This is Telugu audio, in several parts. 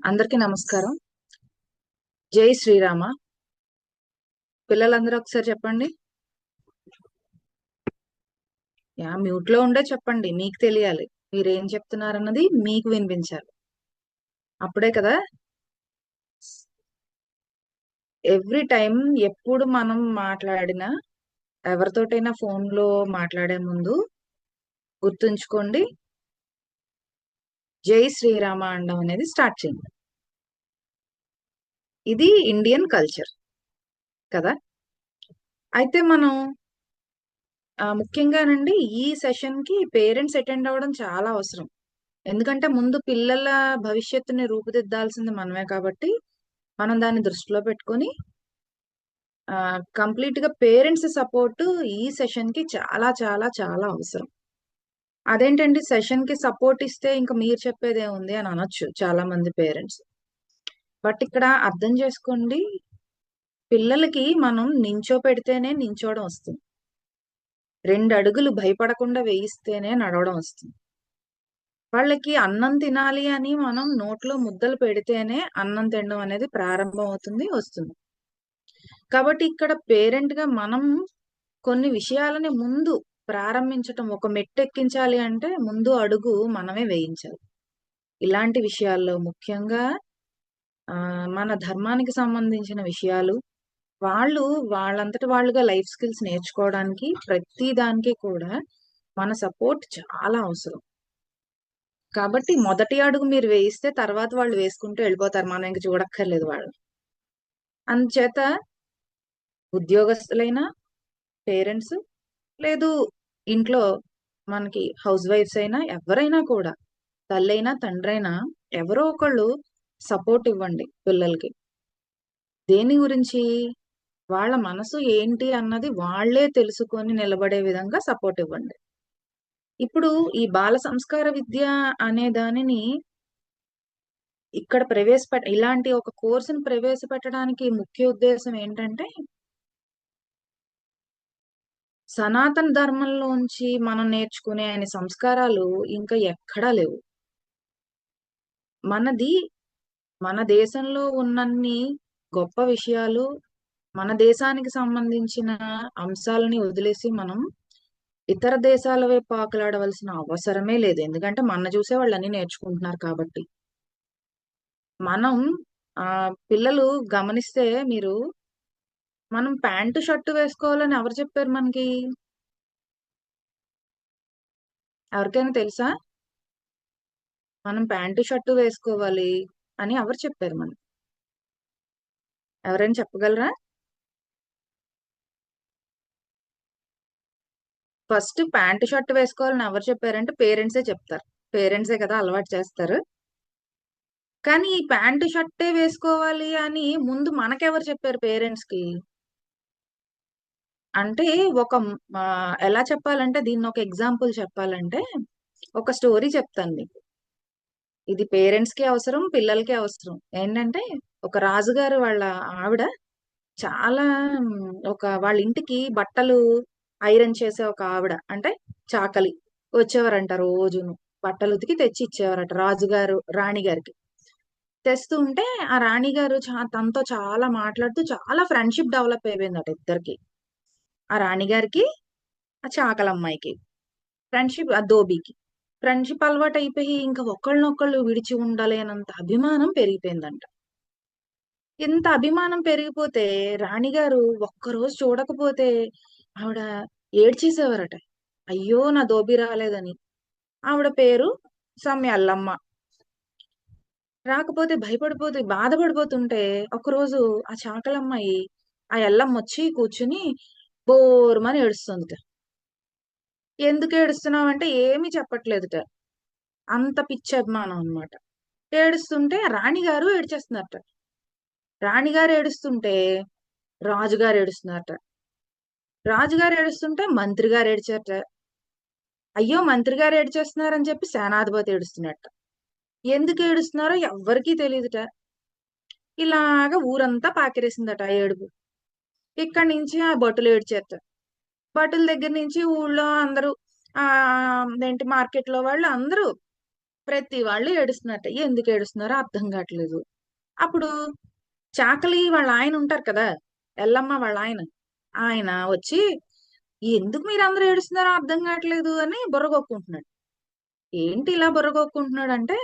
అందరికీ నమస్కారం. జై శ్రీరామ. పిల్లలందరూ ఒకసారి చెప్పండి. మ్యూట్ లో ఉండే చెప్పండి. మీకు తెలియాలి మీరేం చెప్తున్నారన్నది మీకు వినిపించాలి. అప్పుడే కదా. ఎవ్రీ టైం ఎప్పుడు మనం మాట్లాడినా ఎవరితోటైనా ఫోన్ లో మాట్లాడే ముందు గుర్తుంచుకోండి, జై శ్రీరామ అనడం అనేది స్టార్ట్ చేయండి. ఇది ఇండియన్ కల్చర్ కదా. అయితే మనం ముఖ్యంగానండి ఈ సెషన్ కి పేరెంట్స్ అటెండ్ అవ్వడం చాలా అవసరం. ఎందుకంటే ముందు పిల్లల భవిష్యత్తుని రూపుదిద్దాల్సింది మనమే కాబట్టి మనం దాన్ని దృష్టిలో పెట్టుకొని కంప్లీట్ గా పేరెంట్స్ సపోర్ట్ ఈ సెషన్ కి చాలా చాలా చాలా అవసరం. అదేంటండి సెషన్ కి సపోర్ట్ ఇస్తే ఇంకా మీరు చెప్పేదే ఉంది అని అనొచ్చు చాలా మంది పేరెంట్స్. బట్ ఇక్కడ అర్థం చేసుకోండి, పిల్లలకి మనం నించో పెడితేనే నించోవడం వస్తుంది. 2 అడుగులు భయపడకుండా వేయిస్తేనే నడవడం వస్తుంది. వాళ్ళకి అన్నం తినాలి అని మనం నోట్లో ముద్దలు పెడితేనే అన్నం తినడం అనేది ప్రారంభం అవుతుంది, వస్తుంది. కాబట్టి ఇక్కడ పేరెంట్ గా మనం కొన్ని విషయాలని ముందు ప్రారంభించటం, ఒక మెట్టు ఎక్కించాలి అంటే ముందు అడుగు మనమే వేయించాలి. ఇలాంటి విషయాల్లో ముఖ్యంగా మన ధర్మానికి సంబంధించిన విషయాలు, వాళ్ళు వాళ్ళంతట వాళ్ళుగా లైఫ్ స్కిల్స్ నేర్చుకోవడానికి ప్రతి దానికి కూడా మన సపోర్ట్ చాలా అవసరం. కాబట్టి మొదటి అడుగు మీరు వేయిస్తే తర్వాత వాళ్ళు వేసుకుంటూ వెళ్ళిపోతారు, మనం ఇంక చూడక్కర్లేదు వాళ్ళు. అందుచేత ఉద్యోగస్తులైనా, పేరెంట్స్, లేదు ఇంట్లో మనకి హౌస్ వైఫ్స్ అయినా ఎవరైనా కూడా, తల్లైనా తండ్రైనా ఎవరో ఒకళ్ళు సపోర్ట్ ఇవ్వండి పిల్లలకి. దేని గురించి? వాళ్ళ మనసు ఏంటి అన్నది వాళ్లే తెలుసుకొని నిలబడే విధంగా సపోర్ట్ ఇవ్వండి. ఇప్పుడు ఈ బాల సంస్కార విద్య అనే దానిని ఇక్కడ ఇలాంటి ఒక కోర్సును ప్రవేశపెట్టడానికి ముఖ్య ఉద్దేశం ఏంటంటే, సనాతన ధర్మంలోంచి మనం నేర్చుకునే అనే సంస్కారాలు ఇంకా ఎక్కడా లేవు. మన దేశంలో ఉన్నన్ని గొప్ప విషయాలు, మన దేశానికి సంబంధించిన అంశాలని వదిలేసి మనం ఇతర దేశాల వైపు పాకులాడవలసిన అవసరమే లేదు. ఎందుకంటే మన చూసే వాళ్ళు అన్ని నేర్చుకుంటున్నారు కాబట్టి. మనం పిల్లలు గమనిస్తే మీరు, మనం ప్యాంటు షర్టు వేసుకోవాలని ఎవరు చెప్పారు మనకి? ఎవరికైనా తెలుసా? మనం ప్యాంటు షర్టు వేసుకోవాలి అని ఎవరు చెప్పారు మనకి? ఎవరైనా చెప్పగలరా? ఫస్ట్ ప్యాంటు షర్ట్ వేసుకోవాలని ఎవరు చెప్పారంటే పేరెంట్సే చెప్తారు. పేరెంట్సే కదా అలవాటు చేస్తారు. కానీ ఈ ప్యాంటు షర్టే వేసుకోవాలి అని ముందు మనకెవరు చెప్పారు పేరెంట్స్ కి? అంటే ఎలా చెప్పాలంటే, దీన్ని ఒక ఎగ్జాంపుల్ చెప్పాలంటే ఒక స్టోరీ చెప్తాను మీకు. ఇది పేరెంట్స్ కి అవసరం, పిల్లలకి అవసరం. ఏంటంటే, ఒక రాజుగారు వాళ్ళ ఆవిడ చాలా వాళ్ళ ఇంటికి బట్టలు ఐరన్ చేసే ఒక ఆవిడ, అంటే చాకలి వచ్చేవారంట. రోజును బట్టలు ఉతికి తెచ్చి ఇచ్చేవారట రాజుగారు రాణిగారికి. తెస్తూ ఉంటే ఆ రాణిగారు తనతో చాలా మాట్లాడుతూ చాలా ఫ్రెండ్షిప్ డెవలప్ అయిపోయిందట ఇద్దరికి. ఆ రాణిగారికి, ఆ చాకలమ్మాయికి ఫ్రెండ్షిప్, ఆ ధోబీకి ఫ్రెండ్షిప్ అలవాటు అయిపోయి ఇంకా ఒకళ్ళనొకళ్ళు విడిచి ఉండలేనంత అభిమానం పెరిగిపోయిందంట. ఇంత అభిమానం పెరిగిపోతే రాణిగారు ఒక్కరోజు చూడకపోతే ఆవిడ ఏడ్చేసేవారట. అయ్యో నా ధోబీ రాలేదని. ఆవిడ పేరు ఎల్లమ్మ. రాకపోతే భయపడిపోతే బాధపడిపోతుంటే ఒకరోజు ఆ చాకలమ్మాయి, ఆ ఎల్లమ్మ వచ్చి కూర్చుని బోరుమని ఏడుస్తుందిట. ఎందుకు ఏడుస్తున్నావు అంటే ఏమీ చెప్పట్లేదుట. అంత పిచ్చి అభిమానం అనమాట. ఏడుస్తుంటే రాణిగారు ఏడ్చేస్తున్నారట. రాణిగారు ఏడుస్తుంటే రాజుగారు ఏడుస్తున్నారట. రాజుగారు ఏడుస్తుంటే మంత్రి గారు ఏడ్చారట. అయ్యో మంత్రి గారు ఏడ్చేస్తున్నారని చెప్పి సేనాధిపతి ఏడుస్తున్నట్ట. ఎందుకు ఏడుస్తున్నారో ఎవ్వరికీ తెలియదుట. ఇలాగా ఊరంతా పాకిరేసిందట ఆ ఏడుపు. ఇక్కడి నుంచి ఆ భటులు ఏడ్చారట. భటుల దగ్గర నుంచి ఊళ్ళో అందరూ, ఏంటి మార్కెట్ లో వాళ్ళు అందరూ ప్రతి వాళ్ళు ఏడుస్తున్నట్ట. ఎందుకు ఏడుస్తున్నారో అర్థం కావట్లేదు. అప్పుడు చాకలి వాళ్ళ ఆయన ఉంటారు కదా! ఎల్లమ్మ వాళ్ళ ఆయన. ఆయన వచ్చి, "ఎందుకు మీరందరూ ఏడుస్తున్నారో అర్థం కావట్లేదు" అని బుర్రగొక్కుంటున్నాడు. ఏంటి ఇలా బుర్రగొక్కుంటున్నాడంటే,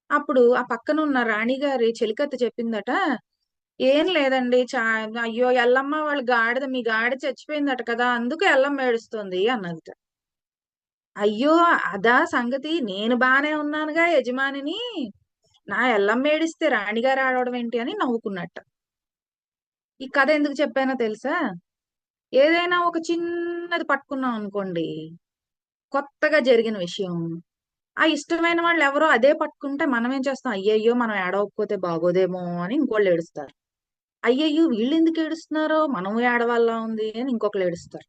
అప్పుడు ఆ పక్కనున్న రాణిగారి చెలికత్త చెప్పిందట, "ఏం లేదండి అయ్యో! ఎల్లమ్మ వాళ్ళ గాడిద మీ గాడిద చచ్చిపోయిందట కదా! అందుకు ఎల్లమ్మ ఏడుస్తుంది" అన్నదట. అయ్యో! అదా సంగతి? నేను బానే ఉన్నానుగా యజమానిని. నా ఎల్లమ్మ ఏడిస్తే రాణిగారు ఏడవడం ఏంటి అని నవ్వుకున్నట్ట. ఈ కథ ఎందుకు చెప్పానో తెలుసా? ఏదైనా ఒక చిన్నది పట్టుకున్నాం అనుకోండి, కొత్తగా జరిగిన విషయం. ఆ ఇష్టమైన వాళ్ళెవరో అదే పట్టుకుంటే మనమేం చేస్తాం? అయ్యయ్యో! మనం ఏడవకపోతే బాగోదేమో అని ఇంకోళ్ళు ఏడుస్తారు. అయ్యయ్యో! వీళ్ళెందుకు ఏడుస్తున్నారో మనం ఏడవాలా ఉంది అని ఇంకొకళ్ళు ఏడుస్తారు.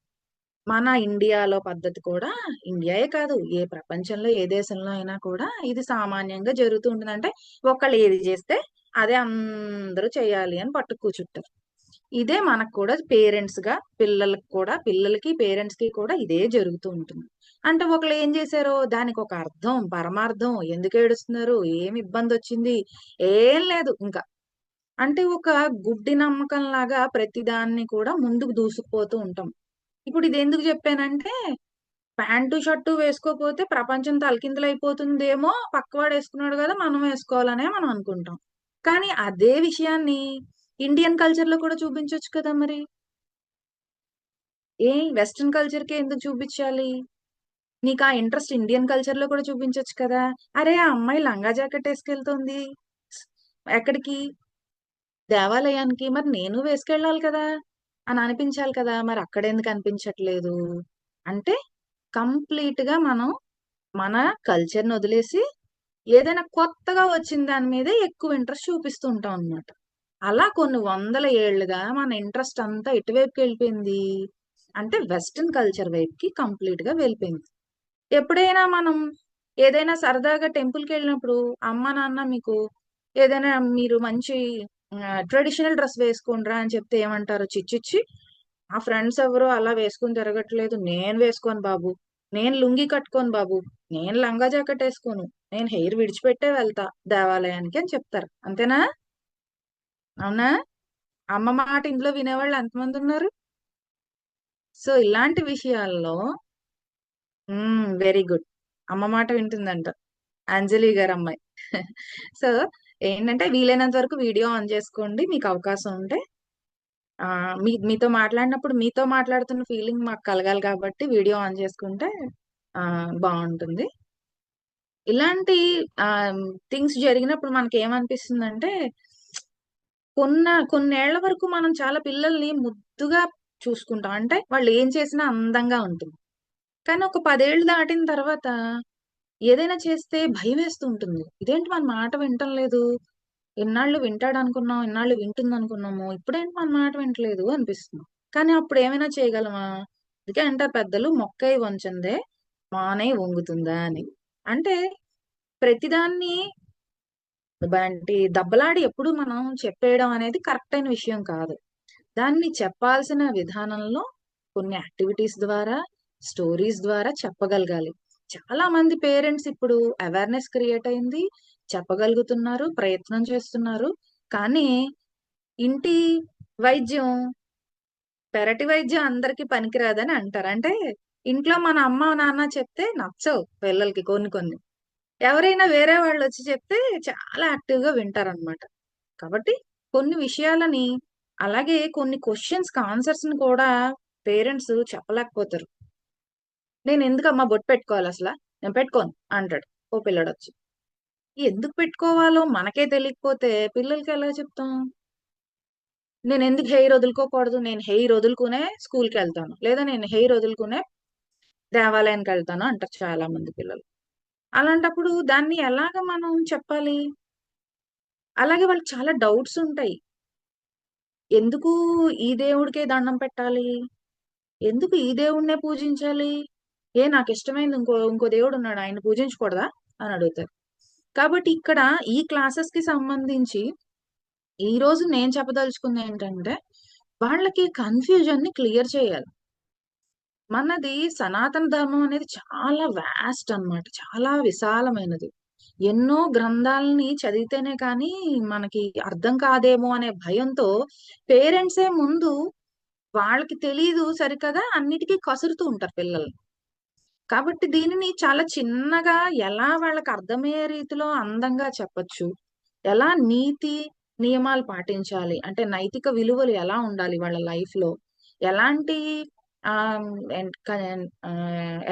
మన ఇండియాలో పద్ధతి కూడా ఇండియాయే కాదు, ఏ ప్రపంచంలో ఏ దేశంలో అయినా కూడా ఇది సామాన్యంగా జరుగుతూ ఉంటుంది. అంటే ఒకళ్ళు ఏది చేస్తే అదే అందరూ చేయాలి అని పట్టు కూర్చుంటారు. ఇదే మనకు కూడా పేరెంట్స్ గా పిల్లలకి కూడా పిల్లలకి పేరెంట్స్ కి కూడా ఇదే జరుగుతూ ఉంటుంది. అంటే ఒకళ్ళు ఏం చేశారో దానికి ఒక అర్థం పరమార్థం ఎందుకు ఏడుస్తున్నారు ఏమి ఇబ్బంది వచ్చింది ఏం లేదు ఇంకా. అంటే ఒక గుడ్డి నమ్మకం లాగా ప్రతిదాన్ని కూడా ముందుకు దూసుకుపోతూ ఉంటాం. ఇప్పుడు ఇది ఎందుకు చెప్పానంటే ప్యాంటు షర్టు వేసుకోకపోతే ప్రపంచం తలకిందులైపోతుందేమో పక్కవాడు వేసుకున్నాడు కదా మనం వేసుకోవాలనే మనం అనుకుంటాం. కానీ అదే విషయాన్ని ఇండియన్ కల్చర్ లో కూడా చూపించొచ్చు కదా మరి. వెస్ట్రన్ కల్చర్ కే ఎందుకు చూపించాలి? నీకు ఆ ఇంట్రెస్ట్ ఇండియన్ కల్చర్ లో కూడా చూపించొచ్చు కదా. అరే ఆ అమ్మాయి లంగా జాకెట్ వేసుకెళ్తోంది ఎక్కడికి దేవాలయానికి, మరి నేను వేసుకెళ్ళాలి కదా అని అనిపించాలి కదా. మరి అక్కడ ఎందుకు అనిపించట్లేదు అంటే కంప్లీట్ గా మనం మన కల్చర్ ని వదిలేసి ఏదైనా కొత్తగా వచ్చిన దాని మీదే ఎక్కువ ఇంట్రెస్ట్ చూపిస్తూ ఉంటాం అన్నమాట. అలా కొన్ని వందల ఏళ్లుగా మన ఇంట్రెస్ట్ అంతా ఎటువైపుకి వెళ్ళిపోయింది అంటే వెస్టర్న్ కల్చర్ వైపుకి కంప్లీట్ గా వెళ్ళిపోయింది. ఎప్పుడైనా మనం ఏదైనా సరదాగా టెంపుల్ కి వెళ్ళినప్పుడు అమ్మ నాన్న మీకు ఏదైనా మీరు మంచి ట్రెడిషనల్ డ్రెస్ వేసుకోండిరా అని చెప్తే ఏమంటారు? చిచ్చిచ్చి ఆ ఫ్రెండ్స్ ఎవరు అలా వేసుకుని తిరగట్లేదు, నేను వేసుకోను బాబు, నేను లుంగీ కట్టుకోను బాబు, నేను లంగా జాకెట్ వేసుకోను, నేను హెయిర్ విడిచిపెట్టే వెళ్తా దేవాలయానికి అని చెప్తారు. అంతేనా? అవునా? అమ్మ మాట ఇంట్లో వినేవాళ్ళు ఎంతమంది ఉన్నారు? సో ఇలాంటి విషయాల్లో వెరీ గుడ్. అమ్మ మాట వింటుందంట అంజలి గారు అమ్మాయి. సో ఏంటంటే వీలైనంత వరకు వీడియో ఆన్ చేసుకోండి మీకు అవకాశం ఉంటే. మీతో మాట్లాడినప్పుడు మీతో మాట్లాడుతున్న ఫీలింగ్ మాకు కలగాలి కాబట్టి వీడియో ఆన్ చేసుకుంటే బాగుంటుంది. ఇలాంటి థింగ్స్ జరిగినప్పుడు మనకి ఏమనిపిస్తుందంటే కొన్నేళ్ల వరకు మనం చాలా పిల్లల్ని ముద్దుగా చూసుకుంటాం. అంటే వాళ్ళు ఏం చేసినా అందంగా ఉంటుంది. కానీ ఒక 10 ఏళ్ళు దాటిన తర్వాత ఏదైనా చేస్తే భయమేస్తూ ఉంటుంది. ఇదేంటి మన మాట వినటం లేదు. ఇన్నాళ్ళు వింటాడనుకున్నాం, ఇన్నాళ్ళు వింటుందనుకున్నాము. ఇప్పుడేంటి మన మాట వింటలేదు అనిపిస్తుంది. కానీ అప్పుడు ఏమైనా చేయగలమా? అందుకే అంటారు పెద్దలు "మొక్కై వంచందే మానై వంగుతుందా" అని. అంటే ప్రతిదాన్ని దెబ్బలాడి ఎప్పుడు మనం చెప్పేయడం అనేది కరెక్ట్ అయిన విషయం కాదు. దాన్ని చెప్పాల్సిన విధానంలో కొన్ని యాక్టివిటీస్ ద్వారా, స్టోరీస్ ద్వారా చెప్పగలగాలి. చాలా మంది పేరెంట్స్ ఇప్పుడు అవేర్‌నెస్ క్రియేట్ అయింది. చెప్పగలుగుతున్నారు, ప్రయత్నం చేస్తున్నారు. కానీ ఇంటి వైద్యం, పెరటి వైద్యం అందరికి పనికిరాదని అంటారు. అంటే ఇంట్లో మన అమ్మ, నాన్న చెప్తే నచ్చవు పిల్లలకి కొన్ని కొన్ని. ఎవరైనా వేరే వాళ్ళొచ్చి చెప్తే చాలా యాక్టివ్‌గా వింటారనమాట. కాబట్టి కొన్ని విషయాలని అలాగే కొన్ని క్వెషన్స్‌కి ఆన్సర్స్‌ని కూడా పేరెంట్స్ చెప్పలేకపోతారు. "నేనెందుకమ్మా బొట్టు పెట్టుకోవాలసల? నేను పెట్టుకోను" అంటాడు ఓ పిల్లాడొచ్చి. ఎందుకు పెట్టుకోవాలో మనకే తెలియకపోతే పిల్లలకి ఎలా చెప్తాం? నేనెందుకు హెయిర్ వదులుకోకూడదు? నేను హెయిర్ వదులుకునే స్కూల్‌కెళ్తాను. లేదా నేను హెయిర్ వదులుకునే దేవాలయానికెళ్తాను అంటారు చాలా మంది పిల్లలు. అలాంటప్పుడు దాన్ని ఎలాగ మనం చెప్పాలి? అలాగే వాళ్ళకి చాలా డౌట్స్ ఉంటాయి. ఎందుకు ఈ దేవుడికే దండం పెట్టాలి? ఎందుకు ఈ దేవుడినే పూజించాలి? నాకిష్టమైంది ఇంకో దేవుడున్నాడు ఆయన్ని పూజించకూడదా? అని అడుగుతారు. కాబట్టి ఇక్కడ ఈ క్లాసెస్‌కి సంబంధించి ఈరోజు నేను చెప్పదలుచుకుందేంటంటే, వాళ్ళకి కన్‌ఫ్యూజన్‌ని క్లియర్ చేయాలి. మనది సనాతన ధర్మం అనేది చాలా వాస్ట్ అన్నమాట. చాలా విశాలమైనది. ఎన్నో గ్రంథాలని చదివితేనే కానీ మనకి అర్థం కాదేమో అనే భయంతో పేరెంట్సే ముందు వాళ్ళకి తెలీదు సరికదా అన్నిటికీ కసురుతూ ఉంటారు పిల్లల్ని. కాబట్టి దీనిని చాలా చిన్నగా ఎలా వాళ్ళకి అర్థమయ్యే రీతిలో అందంగా చెప్పొచ్చు, ఎలా నీతి నియమాలు పాటించాలి అంటే నైతిక విలువలు ఎలా ఉండాలి వాళ్ళ లైఫ్ లో, ఎలాంటి ఆ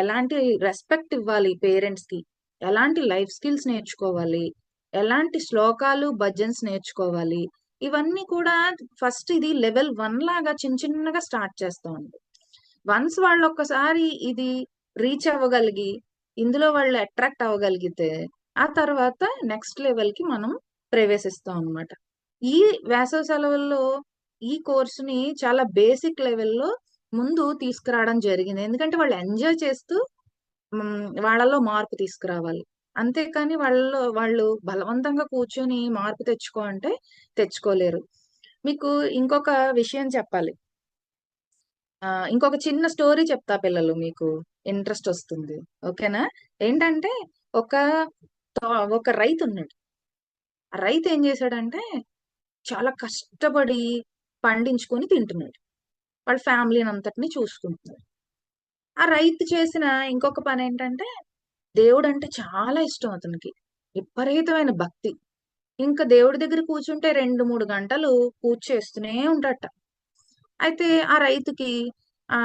ఎలాంటి రెస్పెక్ట్ ఇవ్వాలి పేరెంట్స్ కి, ఎలాంటి లైఫ్ స్కిల్స్ నేర్చుకోవాలి, ఎలాంటి శ్లోకాలు భజన్స్ నేర్చుకోవాలి, ఇవన్నీ కూడా ఫస్ట్ ఇది లెవెల్ 1 లాగా చిన్న చిన్నగా స్టార్ట్ చేస్తామండి. వన్స్ వాళ్ళు ఒక్కసారి ఇది రీచ్ అవ్వగలిగి ఇందులో వాళ్ళు అట్రాక్ట్ అవ్వగలిగితే ఆ తర్వాత నెక్స్ట్ లెవెల్ కి మనం ప్రవేశిస్తాం అన్నమాట. ఈ వేసవి సెలవుల్లో ఈ కోర్సుని చాలా బేసిక్ లెవెల్లో ముందు తీసుకురావడం జరిగింది. ఎందుకంటే వాళ్ళు ఎంజాయ్ చేస్తూ వాళ్ళలో మార్పు తీసుకురావాలి. అంతేకాని వాళ్ళలో వాళ్ళు బలవంతంగా కూర్చొని మార్పు తెచ్చుకో అంటే తెచ్చుకోలేరు. మీకు ఇంకొక విషయం చెప్పాలి. ఇంకొక చిన్న స్టోరీ చెప్తా పిల్లలు, మీకు ఇంట్రెస్ట్ వస్తుంది. ఓకేనా? ఏంటంటే ఒక ఒక రైతు ఉన్నాడు. ఆ రైతు ఏం చేశాడంటే చాలా కష్టపడి పండించుకొని తింటున్నాడు. వాళ్ళ ఫ్యామిలీని అంతటిని చూసుకుంటున్నాడు. ఆ రైతు చేసిన ఇంకొక పని ఏంటంటే దేవుడు అంటే చాలా ఇష్టం అతనికి. విపరీతమైన భక్తి. ఇంకా దేవుడి దగ్గర కూర్చుంటే 2-3 గంటలు పూజ చేస్తూనే ఉంటాడట. అయితే ఆ రైతుకి ఆ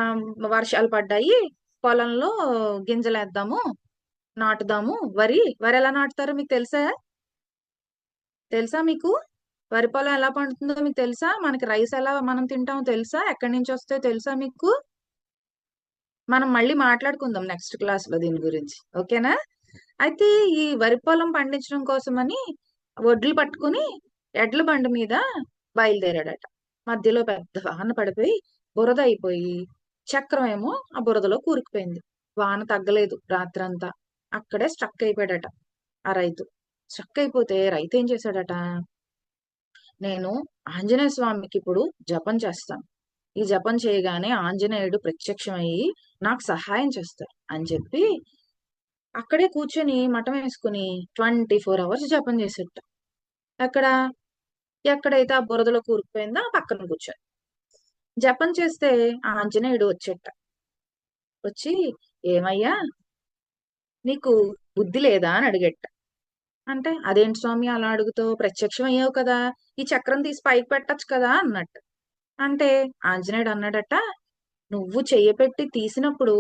వర్షాలు పడ్డాయి, పొలంలో గింజలేద్దాము, నాటుదాము. వరి ఎలా నాటుతారో మీకు తెలుసా? తెలుసా మీకు? వరి పొలం ఎలా పండుతుందో మీకు తెలుసా? మనకి రైస్ ఎలా మనం తింటామో తెలుసా? ఎక్కడి నుంచి వస్తాయో తెలుసా మీకు? మనం మళ్ళీ మాట్లాడుకుందాం నెక్స్ట్ క్లాస్ లో దీని గురించి. ఓకేనా? అయితే ఈ వరి పొలం పండించడం కోసమని వడ్లు పట్టుకుని ఎడ్ల బండి మీద బయలుదేరాడట. మధ్యలో పెద్ద వాన పడిపోయి బురద అయిపోయి చక్రం ఏమో ఆ బురదలో కూరుకుపోయింది. వాన తగ్గలేదు రాత్రంతా. అక్కడే స్ట్రక్ అయిపోయాడట ఆ రైతు. స్ట్రక్ అయిపోతే రైతు ఏం చేశాడట, నేను ఆంజనేయ స్వామికి ఇప్పుడు జపం చేస్తాను. ఈ జపం చేయగానే ఆంజనేయుడు ప్రత్యక్షమయ్యి నాకు సహాయం చేస్తాడు అని చెప్పి అక్కడే కూర్చొని మఠం వేసుకుని 24 hours జపం చేసేట. అక్కడ ఎక్కడైతే ఆ బురదలో కూరుకుపోయిందో ఆ పక్కన కూర్చొని జపం చేస్తే ఆ ఆంజనేయుడు వచ్చేట. వచ్చి, ఏమయ్యా నీకు బుద్ధి లేదా అని అడిగేట. అంటే అదేంటి స్వామి అలా అడుగుతావు, ప్రత్యక్షం అయ్యావు కదా, ఈ చక్రం తీసి పైకి పెట్టచ్చు కదా అన్నట్టు. అంటే ఆంజనేయుడు అన్నాడట, నువ్వు చెయ్యపెట్టి తీసినప్పుడు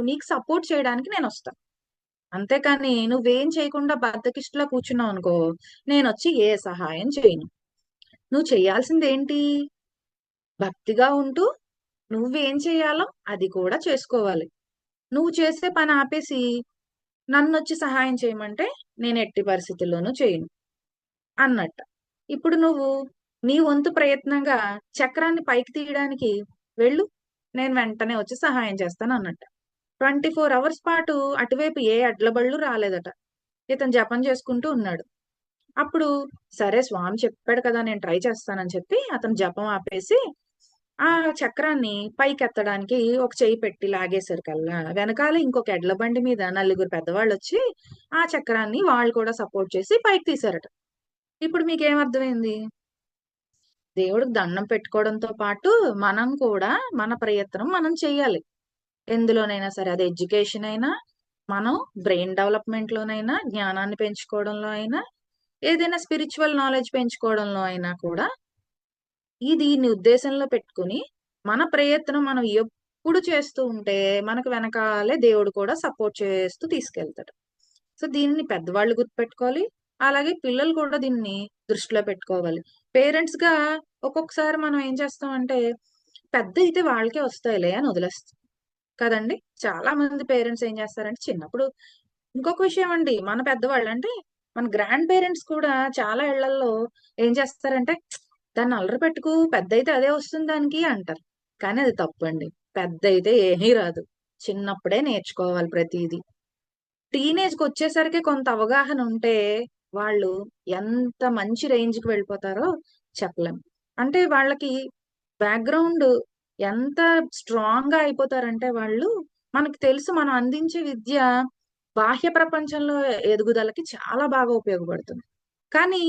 నీకు సపోర్ట్ చేయడానికి నేను వస్తా. అంతేకాని నువ్వేం చేయకుండా బద్దకిష్టులా కూర్చున్నావు అనుకో, నేను వచ్చి ఏ సహాయం చేయను. నువ్వు చేయాల్సింది ఏంటి? భక్తిగా ఉంటూ నువ్వేం చేయాలో అది కూడా చేసుకోవాలి. నువ్వు చేసే పని ఆపేసి నన్ను వచ్చి సహాయం చేయమంటే నేను ఎట్టి పరిస్థితుల్లోనూ చేయను అన్నట్టు. ఇప్పుడు నువ్వు నీ వంతు ప్రయత్నంగా చక్రాన్ని పైకి తీయడానికి వెళ్ళు, నేను వెంటనే వచ్చి సహాయం చేస్తాను అన్నట్టు. 24 hours పాటు అటువైపు ఏ అడ్ల బళ్ళు రాలేదట. ఇతను జపం చేసుకుంటూ ఉన్నాడు. అప్పుడు సరే స్వామి చెప్పాడు కదా నేను ట్రై చేస్తానని చెప్పి అతను జపం ఆపేసి ఆ చక్రాన్ని పైకి ఎత్తడానికి ఒక చెయ్యి పెట్టి లాగేశారు కల్లా వెనకాల ఇంకొక ఎడ్ల బండి మీద 4 పెద్దవాళ్ళు వచ్చి ఆ చక్రాన్ని వాళ్ళు కూడా సపోర్ట్ చేసి పైకి తీశారట. ఇప్పుడు మీకేం అర్థమైంది? దేవుడికి దండం పెట్టుకోవడంతో పాటు మనం కూడా మన ప్రయత్నం మనం చెయ్యాలి. ఎందులోనైనా సరే, అది ఎడ్యుకేషన్ అయినా, మనం బ్రెయిన్ డెవలప్మెంట్ లోనైనా, జ్ఞానాన్ని పెంచుకోవడంలో అయినా, ఏదైనా స్పిరిచువల్ నాలెడ్జ్ పెంచుకోవడంలో అయినా కూడా దీన్ని ఉద్దేశంలో పెట్టుకుని మన ప్రయత్నం మనం ఎప్పుడు చేస్తూ ఉంటే మనకు వెనకాలే దేవుడు కూడా సపోర్ట్ చేస్తూ తీసుకెళ్తాడు. సో దీన్ని పెద్దవాళ్ళు గుర్తుపెట్టుకోవాలి. అలాగే పిల్లలు కూడా దీన్ని దృష్టిలో పెట్టుకోవాలి. పేరెంట్స్ గా ఒక్కొక్కసారి మనం ఏం చేస్తామంటే పెద్ద అయితే వాళ్ళకే వస్తాయిలే అని వదిలేస్తాం కదండి. చాలా మంది పేరెంట్స్ ఏం చేస్తారంటే చిన్నప్పుడు ఇంకొక విషయం అండి, మన పెద్దవాళ్ళు అంటే మన గ్రాండ్ పేరెంట్స్ కూడా చాలా ఇళ్లలో ఏం చేస్తారంటే దాన్ని అల్లరి పెట్టుకు పెద్ద అయితే అదే వస్తుంది దానికి అంటారు. కానీ అది తప్పండి. పెద్ద అయితే ఏమీ రాదు. చిన్నప్పుడే నేర్చుకోవాలి ప్రతిదీ. టీనేజ్ కి వచ్చేసరికి కొంత అవగాహన ఉంటే వాళ్ళు ఎంత మంచి రేంజ్ కి వెళ్ళిపోతారో చెప్పలేం. అంటే వాళ్ళకి బ్యాక్గ్రౌండ్ ఎంత స్ట్రాంగ్ గా అయిపోతారంటే వాళ్ళు, మనకి తెలుసు మనం అందించే విద్య బాహ్య ప్రపంచంలో ఎదుగుదలకి చాలా బాగా ఉపయోగపడుతుంది. కానీ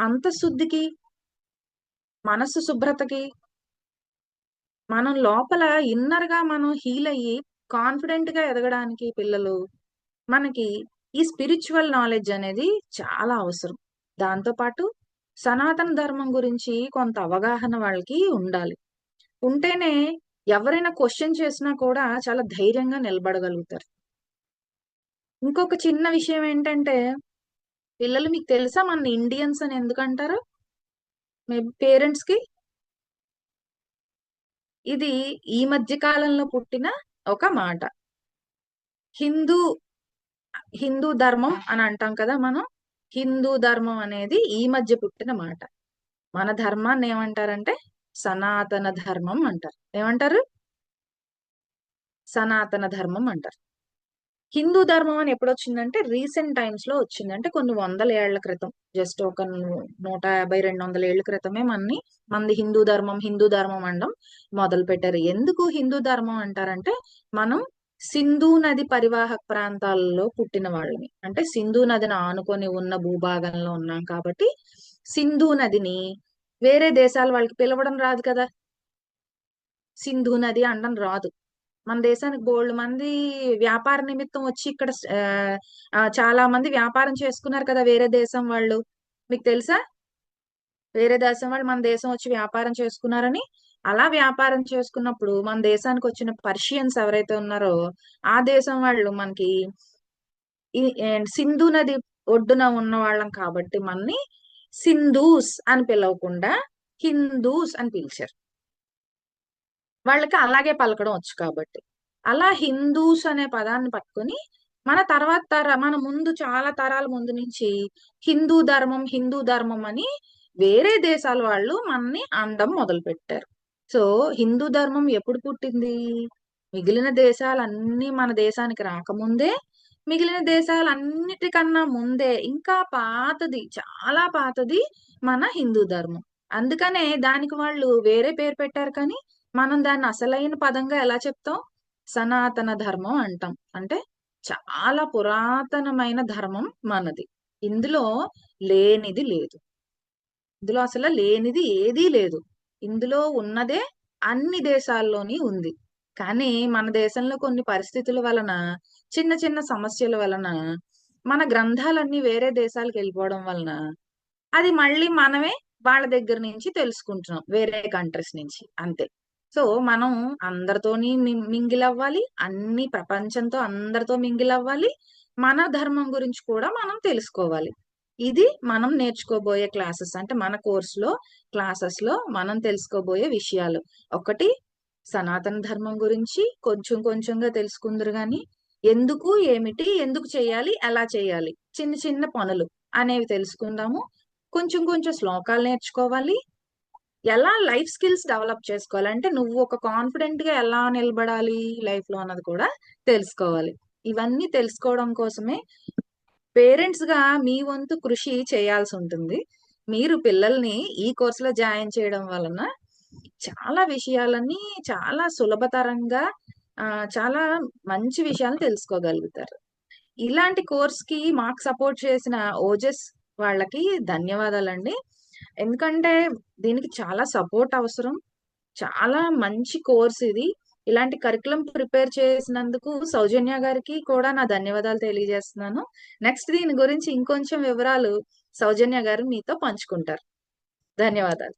అంతఃశుద్ధికి, మనస్సు శుభ్రతకి, మనం లోపల ఇన్నర్ గా మనం హీల్ అయ్యి కాన్ఫిడెంట్ గా ఎదగడానికి పిల్లలు మనకి ఈ స్పిరిచువల్ నాలెడ్జ్ అనేది చాలా అవసరం. దాంతో పాటు సనాతన ధర్మం గురించి కొంత అవగాహన వాళ్ళకి ఉండాలి. ఉంటేనే ఎవరైనా క్వశ్చన్ చేసినా కూడా చాలా ధైర్యంగా నిలబడగలుగుతారు. ఇంకొక చిన్న విషయం ఏంటంటే, పిల్లలు మీకు తెలుసా మన ఇండియన్స్ అని ఎందుకంటారు మీ పేరెంట్స్ కి? ఇది ఈ మధ్య కాలంలో పుట్టిన ఒక మాట. హిందూ హిందూ ధర్మం అని అంటాం కదా మనం. హిందూ ధర్మం అనేది ఈ మధ్య పుట్టిన మాట. మన ధర్మాన్ని ఏమంటారంటే సనాతన ధర్మం అంటారు. ఏమంటారు? సనాతన ధర్మం అంటారు. హిందూ ధర్మం అని ఎప్పుడొచ్చిందంటే రీసెంట్ టైమ్స్ లో వచ్చింది. అంటే కొన్ని వందల ఏళ్ల క్రితం, జస్ట్ ఒక 150-200 ఏళ్ల క్రితమే మనది హిందూ ధర్మం అనడం మొదలు పెట్టారు. ఎందుకు హిందూ ధర్మం అంటారంటే, మనం సింధు నది పరివాహక ప్రాంతాలలో పుట్టిన వాళ్ళని, అంటే సింధు నదిని ఆనుకొని ఉన్న భూభాగంలో ఉన్నాం కాబట్టి సింధు నదిని వేరే దేశాల వాళ్ళకి పిలవడం రాదు కదా, సింధు నది అనడం రాదు. మన దేశానికి బోల్డ్ మంది వ్యాపార నిమిత్తం వచ్చి ఇక్కడ చాలా మంది వ్యాపారం చేసుకున్నారు కదా వేరే దేశం వాళ్ళు. మీకు తెలుసా? వేరే దేశం వాళ్ళు మన దేశం వచ్చి వ్యాపారం చేసుకున్నారని. అలా వ్యాపారం చేసుకున్నప్పుడు మన దేశానికి వచ్చిన పర్షియన్స్ ఎవరైతే ఉన్నారో ఆ దేశం వాళ్ళు మనకి సింధు నది ఒడ్డున ఉన్న వాళ్ళం కాబట్టి మనని సింధూస్ అని పిలవకుండా హిందూస్ అని పిలిచారు. వాళ్ళకి అలాగే పలకడం వచ్చు కాబట్టి. అలా హిందూస్ అనే పదాన్ని పట్టుకొని మన తర్వాత మన ముందు చాలా తరాల ముందు నుంచి హిందూ ధర్మం అని వేరే దేశాల వాళ్ళు మనని అనడం మొదలు పెట్టారు. సో హిందూ ధర్మం ఎప్పుడు పుట్టింది? మిగిలిన దేశాలన్నీ మన దేశానికి రాకముందే, మిగిలిన దేశాలన్నిటికన్నా ముందే, ఇంకా పాతది, చాలా పాతది మన హిందూ ధర్మం. అందుకనే దానికి వాళ్ళు వేరే పేరు పెట్టారు. కానీ మనం దాన్ని అసలైన పదంగా ఎలా చెప్తాం? సనాతన ధర్మం అంటాం. అంటే చాలా పురాతనమైన ధర్మం మనది. ఇందులో లేనిది లేదు. ఇందులో అసలు లేనిది ఏదీ లేదు. ఇందులో ఉన్నదే అన్ని దేశాల్లోని ఉంది. కానీ మన దేశంలో కొన్ని పరిస్థితుల వలన, చిన్న చిన్న సమస్యల వలన, మన గ్రంథాలన్నీ వేరే దేశాలకు వెళ్ళిపోవడం వలన అది మళ్ళీ మనమే వాళ్ళ దగ్గర నుంచి తెలుసుకుంటున్నాం, వేరే కంట్రీస్ నుంచి, అంతే. సో మనం అందరితోని మింగిల్ అవ్వాలి, అన్ని ప్రపంచంతో అందరితో మింగిల్ అవ్వాలి, మన ధర్మం గురించి కూడా మనం తెలుసుకోవాలి. ఇది మనం నేర్చుకోబోయే క్లాసెస్, అంటే మన కోర్సులో క్లాసెస్ లో మనం తెలుసుకోబోయే విషయాలు. ఒకటి, సనాతన ధర్మం గురించి కొంచెం కొంచెంగా తెలుసుకుందరు గాని, ఎందుకు, ఏమిటి, ఎందుకు చేయాలి, ఎలా చేయాలి, చిన్న చిన్న పనులు అనేవి తెలుసుకుందాము. కొంచెం కొంచెం శ్లోకాలు నేర్చుకోవాలి. ఎలా లైఫ్ స్కిల్స్ డెవలప్ చేసుకోవాలి, అంటే నువ్వు ఒక కాన్ఫిడెంట్ గా ఎలా నిలబడాలి లైఫ్ లో అన్నది కూడా తెలుసుకోవాలి. ఇవన్నీ తెలుసుకోవడం కోసమే పేరెంట్స్ గా మీ వంతు కృషి చేయాల్సి ఉంటుంది. మీరు పిల్లల్ని ఈ కోర్సులో జాయిన్ చేయడం వలన చాలా విషయాలని చాలా సులభతరంగా, చాలా మంచి విషయాలు తెలుసుకోగలుగుతారు. ఇలాంటి కోర్స్ కి మాకు సపోర్ట్ చేసిన ఓజస్ వాళ్ళకి ధన్యవాదాలండి. ఎందుకంటే దీనికి చాలా సపోర్ట్ అవసరం. చాలా మంచి కోర్స్ ఇది. ఇలాంటి కరికులం ప్రిపేర్ చేసినందుకు సౌజన్య గారికి కూడా నా ధన్యవాదాలు తెలియజేస్తున్నాను. నెక్స్ట్ దీని గురించి ఇంకొంచెం వివరాలు సౌజన్య గారు మీతో పంచుకుంటారు. ధన్యవాదాలు.